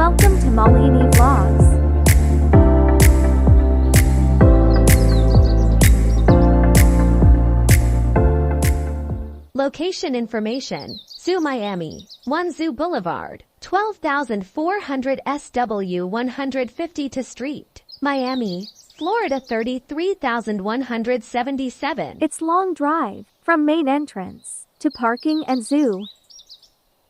Welcome to Malini Vlogs. Location information: Zoo Miami, 1 Zoo Boulevard, 12,400 SW 150 to Street, Miami, Florida 33,177. It's long drive from main entrance to parking and zoo.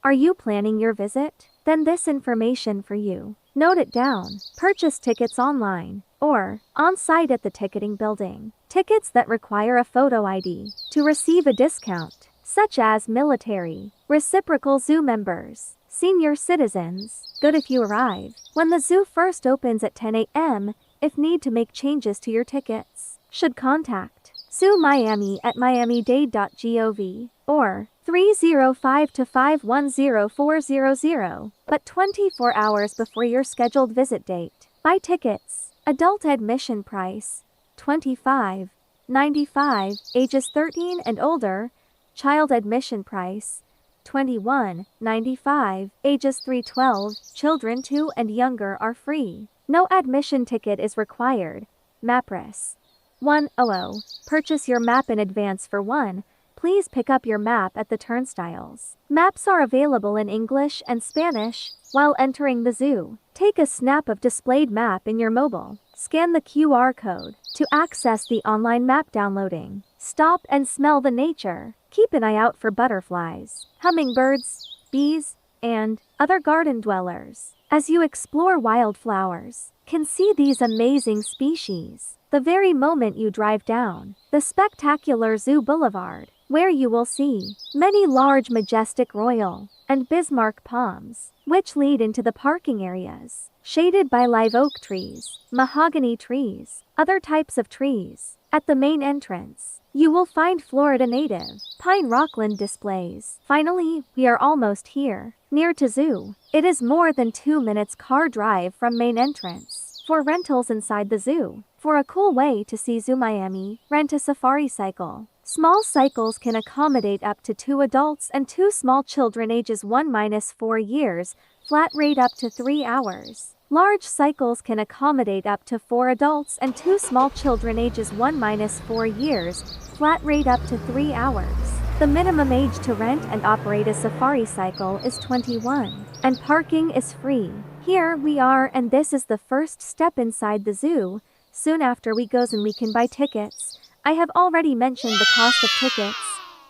Are you planning your visit? Then this information for you. Note it down. Purchase tickets online or on-site at the ticketing building. Tickets that require a photo ID to receive a discount, such as military, reciprocal zoo members, senior citizens. Good if you arrive when the zoo first opens at 10 a.m. If need to make changes to your tickets, should contact Zoo Miami at miamidade.gov or 305-510-400, but 24 hours before your scheduled visit date. Buy tickets. Adult admission price $25.95, ages 13 and older. Child admission price $21.95, ages 3-12. Children 2 and younger are free. No admission ticket is required. MAPRIS 100. Purchase your map in advance for one. Please pick up your map at the turnstiles. Maps are available in English and Spanish. While entering the zoo, take a snap of displayed map in your mobile. Scan the QR code to access the online map downloading. Stop and smell the nature. Keep an eye out for butterflies, hummingbirds, bees, and other garden dwellers. As you explore wildflowers, can see these amazing species the very moment you drive down the spectacular Zoo Boulevard, where you will see many large majestic royal and Bismarck palms, which lead into the parking areas, shaded by live oak trees, mahogany trees, other types of trees. At the main entrance, you will find Florida native pine rockland displays. Finally, we are almost here, near to zoo. It is more than 2 minutes car drive from main entrance. For rentals inside the zoo, for a cool way to see Zoo Miami, rent a safari cycle. Small cycles can accommodate up to 2 adults and 2 small children ages 1-4 years, flat rate up to 3 hours. Large cycles can accommodate up to 4 adults and 2 small children ages 1-4 years, flat rate up to 3 hours. The minimum age to rent and operate a safari cycle is 21, and parking is free. Here we are, and this is the first step inside the zoo. Soon after we goes and we can buy tickets. I have already mentioned the cost of tickets.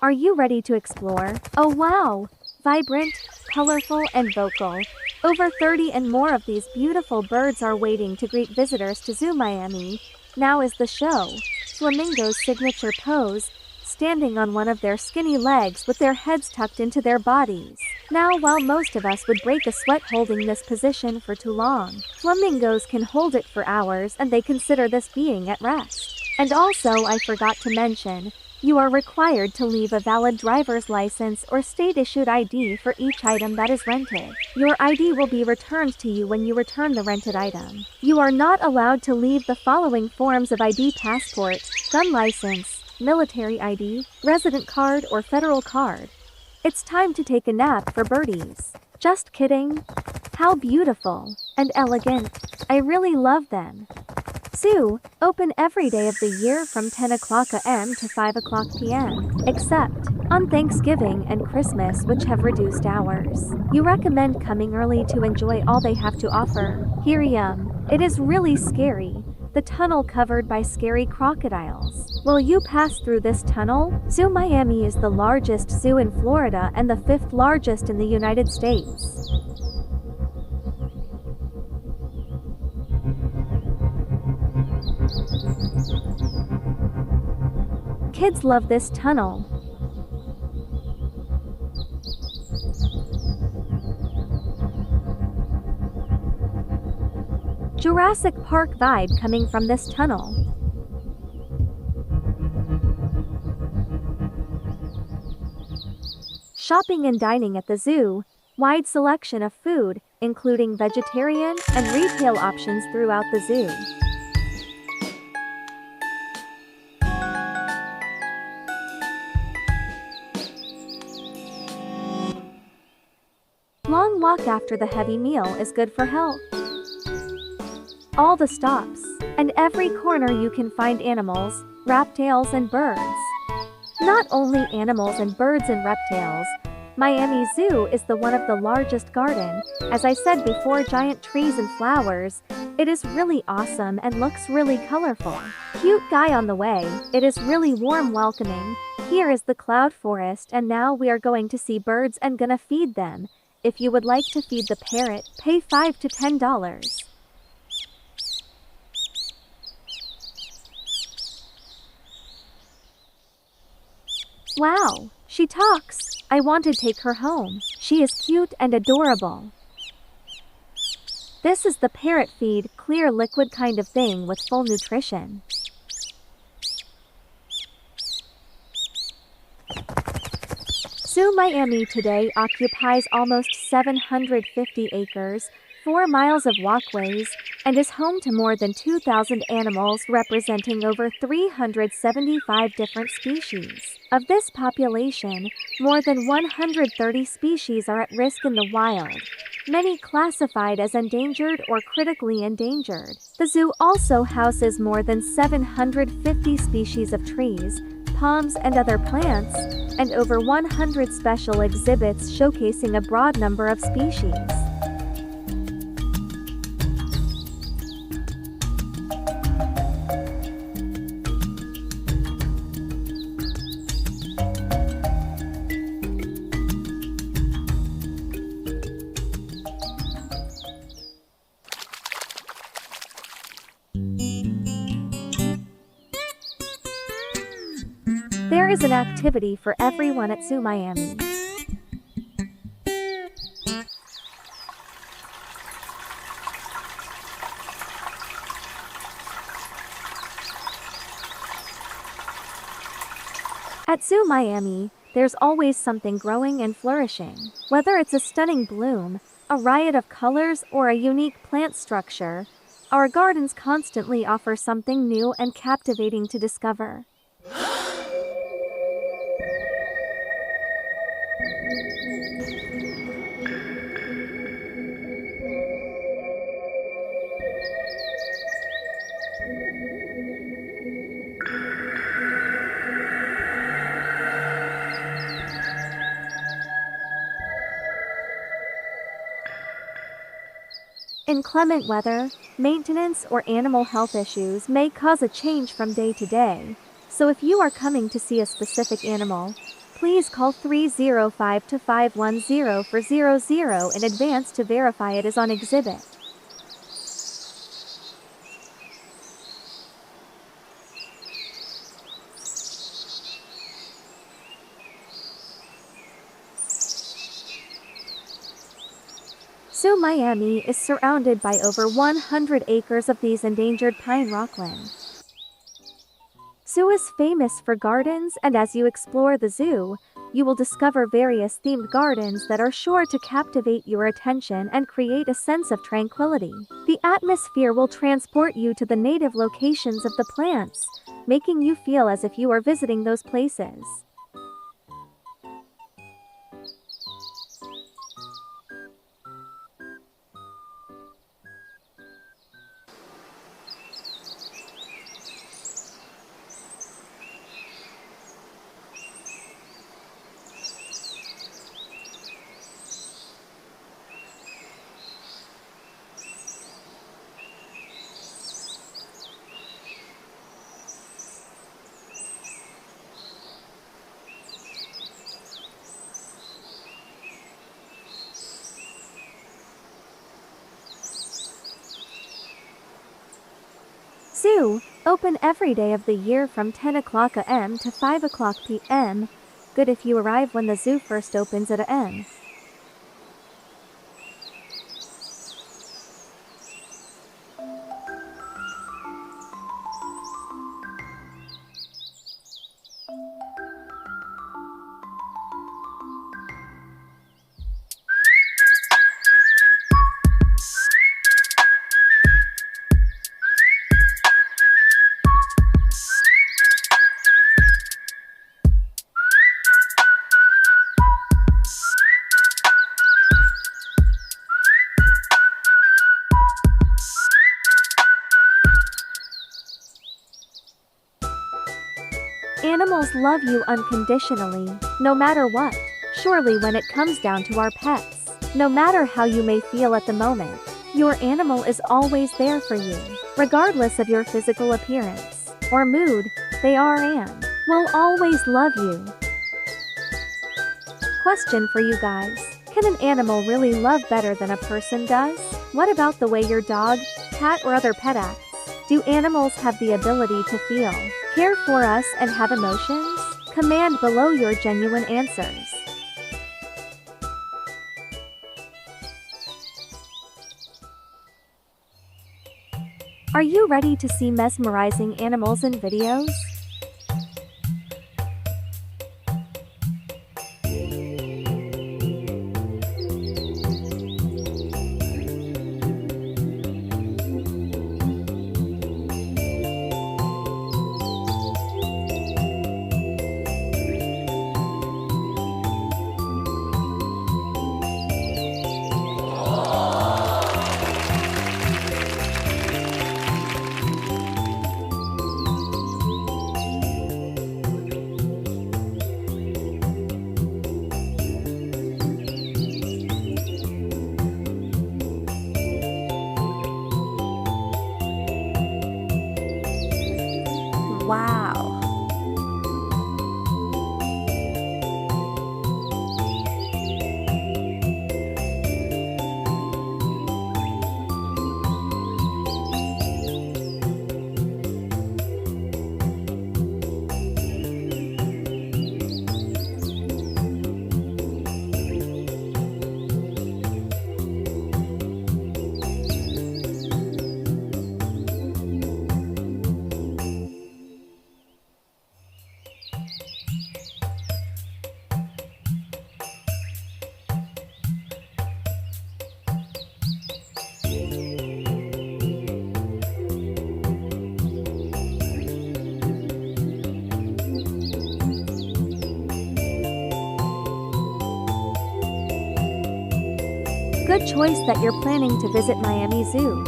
Are you ready to explore? Oh wow! Vibrant, colorful, and vocal. Over 30 and more of these beautiful birds are waiting to greet visitors to Zoo Miami. Now is the show. Flamingos' signature pose, standing on one of their skinny legs with their heads tucked into their bodies. Now, while most of us would break a sweat holding this position for too long, flamingos can hold it for hours, and they consider this being at rest. And also, I forgot to mention, you are required to leave a valid driver's license or state-issued ID for each item that is rented. Your ID will be returned to you when you return the rented item. You are not allowed to leave the following forms of ID: passport, gun license, military ID, resident card, or federal card. It's time to take a nap for birdies. Just kidding. How beautiful and elegant. I really love them. Zoo, open every day of the year from 10 o'clock a.m. to 5 o'clock p.m., except on Thanksgiving and Christmas, which have reduced hours. You recommend coming early to enjoy all they have to offer. It is really scary. The tunnel covered by scary crocodiles. Will you pass through this tunnel? Zoo Miami is the largest zoo in Florida and the 5th largest in the United States. Kids love this tunnel. Jurassic Park vibe coming from this tunnel. Shopping and dining at the zoo. Wide selection of food, including vegetarian and retail options throughout the zoo. long walk after the heavy meal is good for health. All the stops and every corner you can find animals, reptiles and birds. Not only animals and birds and reptiles, Miami Zoo is the one of the largest garden. As I said before, giant trees and flowers. It is really awesome and looks really colorful. Cute guy on the way. It is really warm welcoming. Here is the cloud forest and now we are going to see birds and gonna feed them. If you would like to feed the parrot, pay $5 to $10. Wow, she talks. I want to take her home. She is cute and adorable. This is the parrot feed, clear liquid kind of thing with full nutrition. Zoo Miami today occupies almost 750 acres, 4 miles of walkways, and is home to more than 2,000 animals representing over 375 different species. Of this population, more than 130 species are at risk in the wild, many classified as endangered or critically endangered. The zoo also houses more than 750 species of trees, palms and other plants, and over 100 special exhibits showcasing a broad number of species. There is an activity for everyone at Zoo Miami. At Zoo Miami, there's always something growing and flourishing. Whether it's a stunning bloom, a riot of colors, or a unique plant structure, our gardens constantly offer something new and captivating to discover. Inclement weather, maintenance, or animal health issues may cause a change from day to day, so if you are coming to see a specific animal, please call 305-510 for 00 in advance to verify it is on exhibit. Zoo Miami is surrounded by over 100 acres of these endangered pine rockland. Zoo is famous for gardens, and as you explore the zoo, you will discover various themed gardens that are sure to captivate your attention and create a sense of tranquility. The atmosphere will transport you to the native locations of the plants, making you feel as if you are visiting those places. Zoo, open every day of the year from 10 o'clock a.m. to 5 o'clock p.m. Good if you arrive when the zoo first opens at a.m. Animals love you unconditionally, no matter what. Surely when it comes down to our pets, no matter how you may feel at the moment, your animal is always there for you. Regardless of your physical appearance or mood, they are and will always love you. Question for you guys. Can an animal really love better than a person does? What about the way your dog, cat or other pet acts? Do animals have the ability to feel, care for us and have emotions? Comment below your genuine answers. Are you ready to see mesmerizing animals in videos? Wow. Good choice that you're planning to visit Miami Zoo.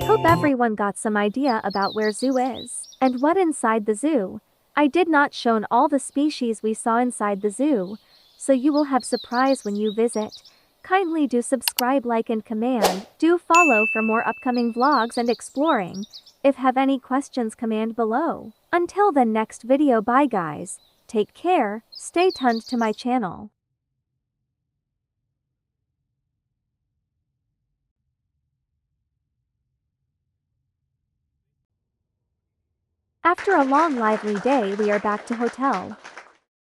Hope everyone got some idea about where zoo is and what inside the zoo. I did not shown all the species we saw inside the zoo, so you will have surprise when you visit. Kindly do subscribe, like and command. Do follow for more upcoming vlogs and exploring. If have any questions, command below. Until the next video, bye guys. Take care, stay tuned to my channel. After a long lively day, we are back to hotel.